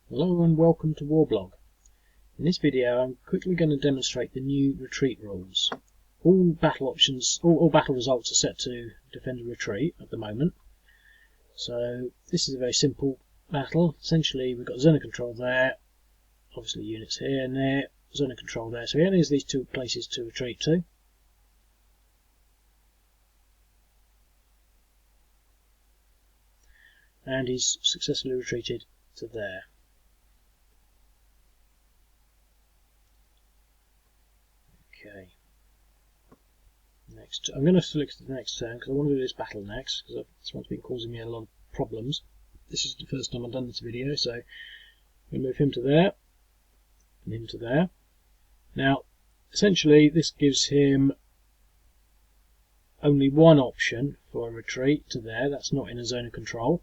Hello and welcome to Warblog. In this video I'm quickly going to demonstrate the new retreat rules. All battle options, all battle results are set to defend a retreat at the moment. So this is a very simple battle. Essentially we've got zone of control there, obviously units here and there, zone of control there. So he only has these two places to retreat to. And he's successfully retreated to there. Okay. Next, I'm going to select the next turn because I want to do this battle next because this one's been causing me a lot of problems. This is the first time I've done this video, so I'm going to move him to there and him to there. Now, essentially, this gives him only one option for a retreat to there. That's not in a zone of control.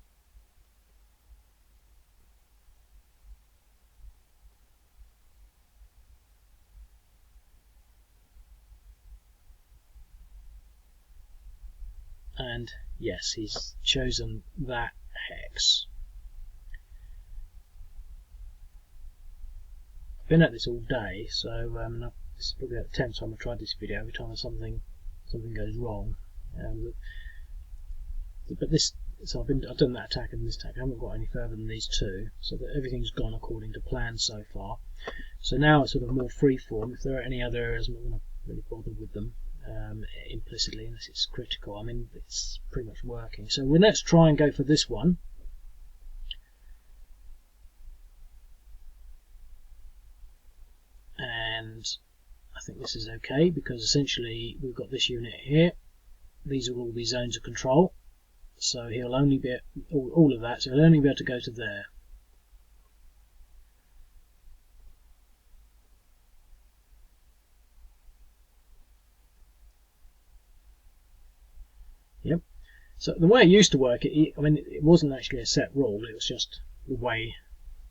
And yes, he's chosen that hex. I've been at this all day, so this is probably the 10th time I've tried this video. Every time something goes wrong, but this, so I've done that attack and this attack. I haven't got any further than these two, so that everything's gone according to plan so far. So now it's sort of more free form. If there are any other areas, I'm not going to really bother with them implicitly unless it's critical. I mean, it's pretty much working. So let's try and go for this one. And I think this is okay because essentially we've got this unit here. These will all be zones of control. So he'll only be all of that. So he'll only be able to go to there. Yep. So the way it used to work, I mean, it wasn't actually a set rule. It was just the way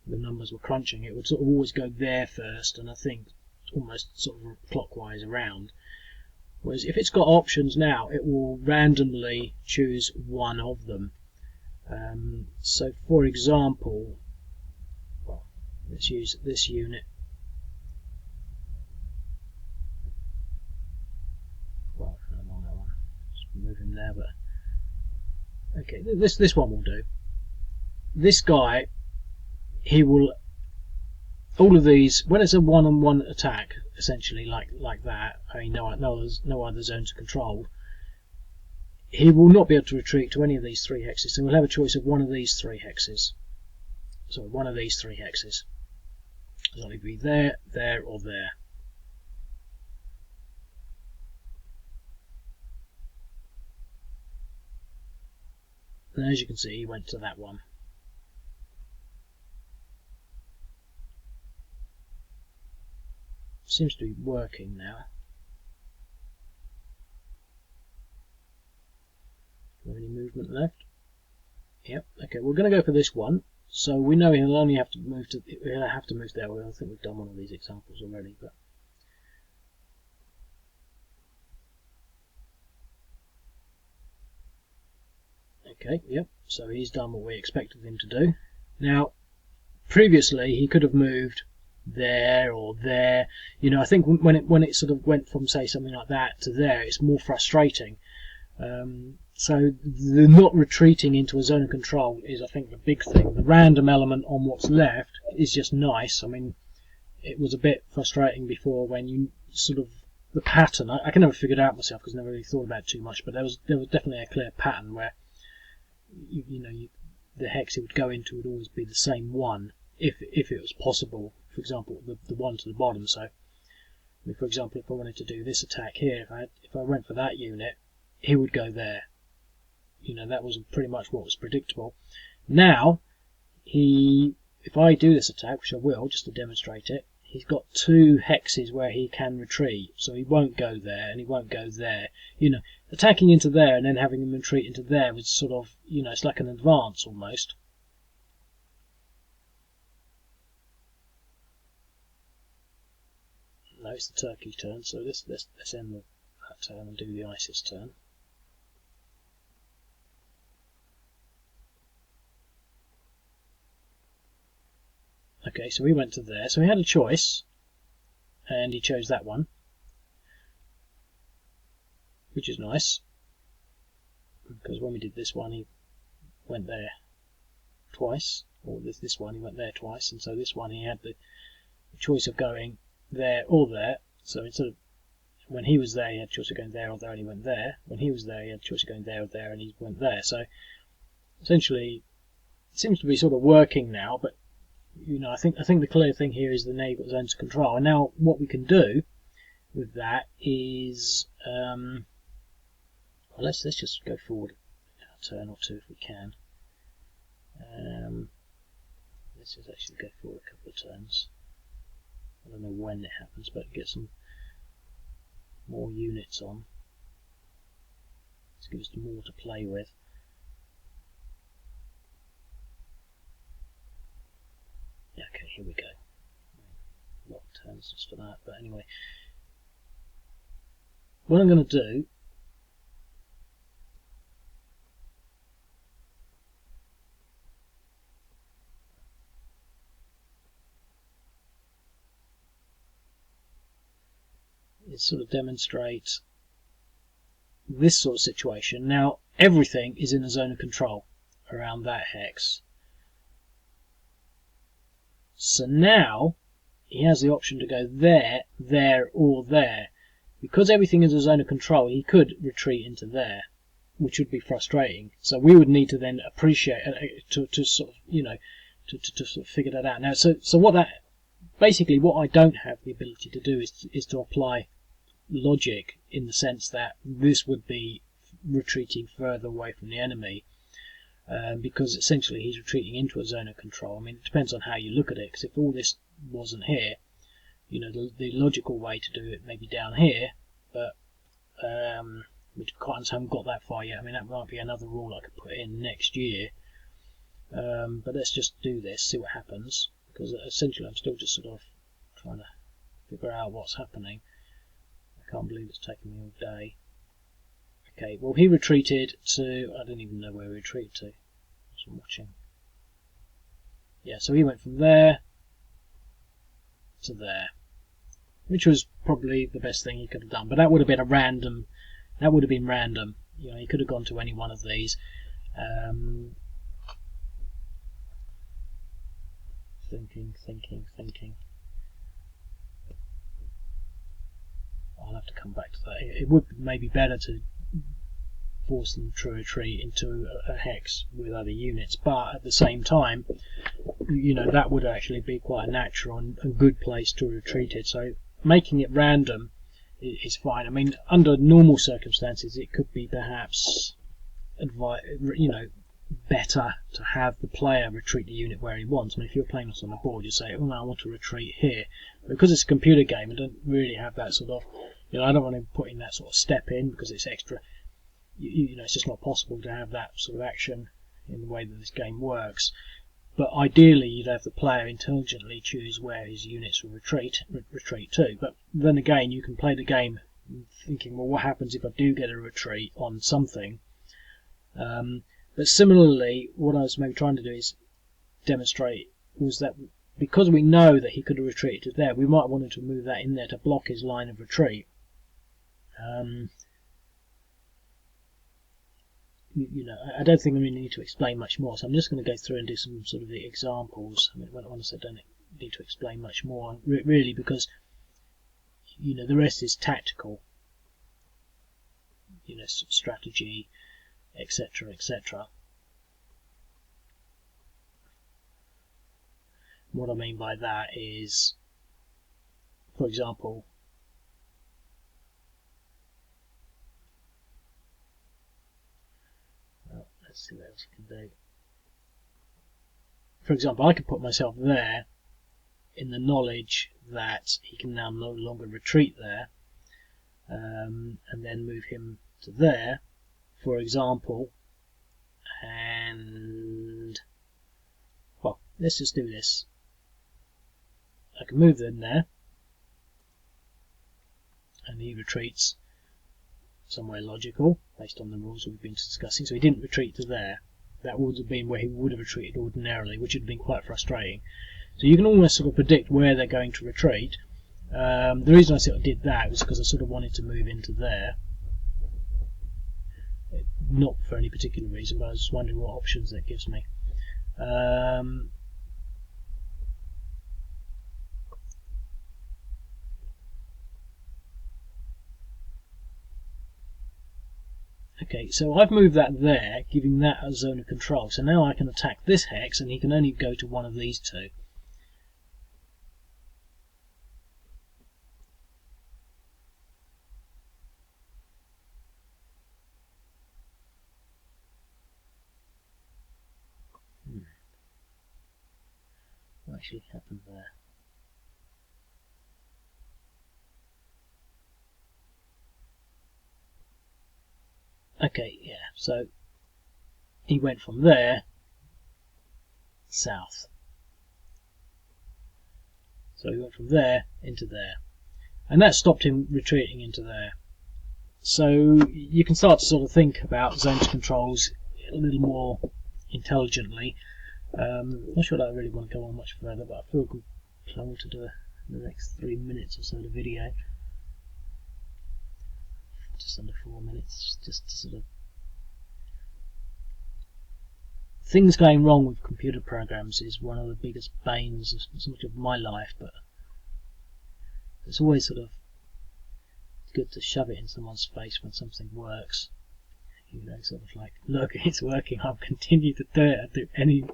the numbers were crunching. It would sort of always go there first, and I think almost sort of clockwise around. Whereas if it's got options now, it will randomly choose one of them. So for example, well, let's use this unit. Well, I'm on that one. Just move him there, but okay, this one will do. This guy, he will. All of these, when it's a one-on-one attack, essentially like that, I mean, no other zones of control, he will not be able to retreat to any of these three hexes. So we'll have a choice of one of these three hexes. So one of these three hexes. It'll only be there, there, or there. And as you can see, he went to that one. Seems to be working now. Do we have any movement left? Yep. Okay, we're going to go for this one. So we know he'll only have to move to. He'll have to move there. Well, I think we've done one of these examples already, but. Okay, yep, so he's done what we expected him to do. Now, previously he could have moved there or there. You know, I think when it sort of went from, say, something like that to there, it's more frustrating. So the not retreating into a zone of control is, I think, the big thing. The random element on what's left is just nice. I mean, it was a bit frustrating before when you sort of the pattern. I can never figure it out myself because I never really thought about it too much. But there was definitely a clear pattern where the hex it would go into would always be the same one if it was possible. For example, the one to the bottom. So, for example, if I wanted to do this attack here, if I went for that unit, he would go there. You know, that was pretty much what was predictable. Now, if I do this attack, which I will, just to demonstrate it, he's got two hexes where he can retreat, so he won't go there and he won't go there. You know, attacking into there and then having him retreat into there was sort of, you know, it's like an advance almost. No, it's the Turkey turn, so let's end that turn and do the ISIS turn. Okay, so we went to there. So he had a choice, and he chose that one, which is nice, because when we did this one, he went there twice, or this one he went there twice, and so this one he had the choice of going there or there. So instead of when he was there, he had a choice of going there or there, and he went there. When he was there, he had a choice of going there or there, and he went there. So essentially, it seems to be sort of working now. But I think the clear thing here is that now you've got zones of control, and now what we can do with that is, well, let's just go forward a turn or two if we can. Let's just actually go forward a couple of turns. I don't know when it happens, but get some more units on. Let's give us more to play with. Yeah, okay, here we go. A lot of turns just for that, but anyway. What I'm going to do is sort of demonstrate this sort of situation. Now, everything is in a zone of control around that hex. So now he has the option to go there, there, or there. Because everything is a zone of control, he could retreat into there, which would be frustrating. So we would need to then appreciate to sort of to sort of figure that out. Now, so what I don't have the ability to do is to apply logic in the sense that this would be retreating further away from the enemy, because essentially he's retreating into a zone of control. I mean, it depends on how you look at it, because if all this wasn't here, the logical way to do it may be down here, but which quite honestly haven't got that far yet. I mean, that might be another rule I could put in next year, but let's just do this, see what happens, because essentially I'm still just sort of trying to figure out what's happening. I can't believe it's taken me all day. Okay, well, he retreated to, I don't even know where he retreated to. I'm watching. Yeah, so he went from there to there, which was probably the best thing he could have done. But that would have been random. He could have gone to any one of these. Thinking. I'll have to come back to that. It would maybe better to force them to retreat into a hex with other units, but at the same time, that would actually be quite a natural and good place to retreat it. So making it random is fine. I mean, under normal circumstances, it could be perhaps better to have the player retreat the unit where he wants. I mean, if you're playing this on the board, you say, "Oh, no, I want to retreat here." Because it's a computer game, I don't really have that sort of, I don't want to put in that sort of step in because it's extra. It's just not possible to have that sort of action in the way that this game works. But ideally, you'd have the player intelligently choose where his units will retreat to. But then again, you can play the game thinking, well, what happens if I do get a retreat on something? But similarly, what I was maybe trying to do is demonstrate was that because we know that he could have retreated to there, we might want to move that in there to block his line of retreat. I don't think I really need to explain much more, so I'm just going to go through and do some sort of the examples. I mean, when I say don't need to explain much more, really, because the rest is tactical, strategy, etc., etc. What I mean by that is, for example, let's see what else I can do. For example, I could put myself there in the knowledge that he can now no longer retreat there, and then move him to there, for example, and, well, let's just do this. I can move them there, and he retreats somewhere logical, based on the rules we've been discussing. So he didn't retreat to there. That would have been where he would have retreated ordinarily, which would have been quite frustrating. So you can almost sort of predict where they're going to retreat. The reason I sort of did that was because I sort of wanted to move into there. Not for any particular reason, but I was just wondering what options that gives me. Okay, so I've moved that there, giving that a zone of control. So now I can attack this hex, and he can only go to one of these two. What actually happened there? Okay, yeah, so he went from there south. So he went from there into there. And that stopped him retreating into there. So you can start to sort of think about zones controls a little more intelligently. Not sure that I really want to go on much further, but I feel I want to do the next 3 minutes or so of the video. Just under 4 minutes, just to sort of... Things going wrong with computer programs is one of the biggest banes of so much of my life, but it's always sort of good to shove it in someone's face when something works. You know, sort of like, look, it's working, I'll continue to do it, I'll do any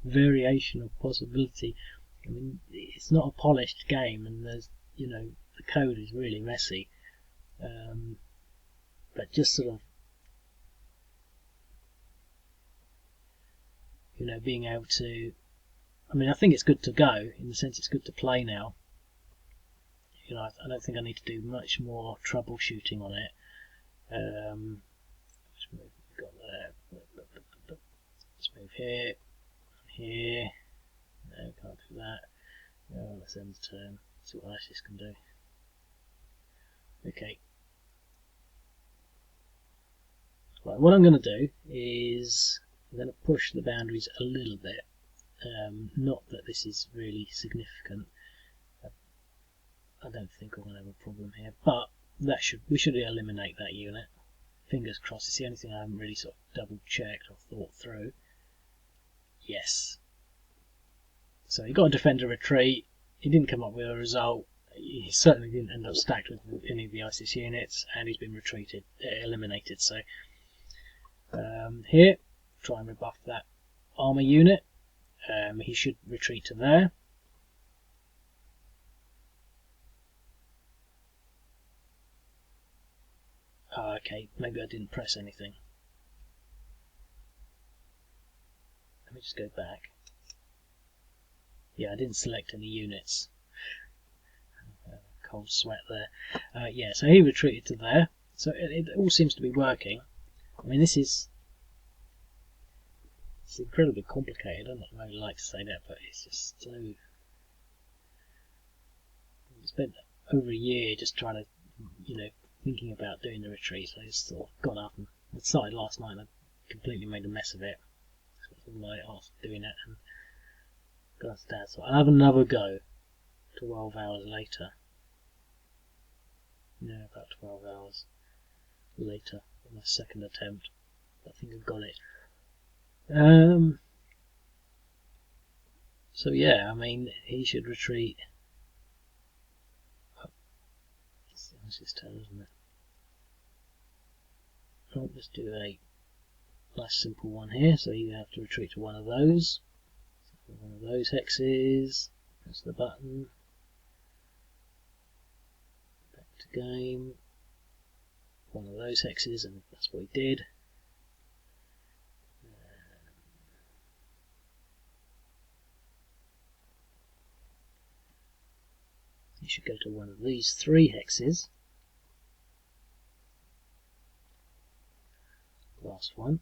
variation or possibility. I mean, it's not a polished game, and there's, you know, the code is really messy. But just sort of, you know, being able to, I mean, I think it's good to go, in the sense it's good to play now. You know, I don't think I need to do much more troubleshooting on it. We've got there. Let's move here, here. No, can't do that. No, let's end the turn. See what Ashes can do. Okay. Right, what I'm going to do is I'm going to push the boundaries a little bit. Not that this is really significant. I don't think we're going to have a problem here, but we should eliminate that unit. Fingers crossed. It's the only thing I haven't really sort of double checked or thought through. Yes. So he got a defender retreat. He didn't come up with a result. He certainly didn't end up stacked with any of the ISIS units, and he's been eliminated. So here, try and rebuff that armour unit. He should retreat to there. Okay, maybe I didn't press anything. Let me just go back. Yeah, I didn't select any units. Cold sweat there. Yeah, so he retreated to there. So it all seems to be working. I mean, it's incredibly complicated. I don't really like to say that, but it's just so... I spent over a year just trying to, you know, thinking about doing the retreat. So I just sort of got up and it started last night and I completely made a mess of it. So I spent all night after doing it and got upstairs. So I'll have another go 12 hours later. Yeah, about 12 hours later on my second attempt. I think I got it. So yeah, I mean, he should retreat. It's his turn, isn't it? Right, let's do a nice simple one here. So you have to retreat to one of those. One of those hexes. Press the button. Back to game. One of those hexes, and that's what he did. You should go to one of these 3 hexes. Last one.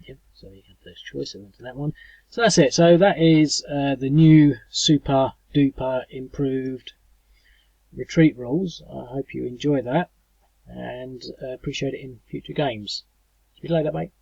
Yep, so you have those choice. I went to that one. So that's it. So that is the new super duper improved retreat rules. I hope you enjoy that and appreciate it in future games. See you later, mate.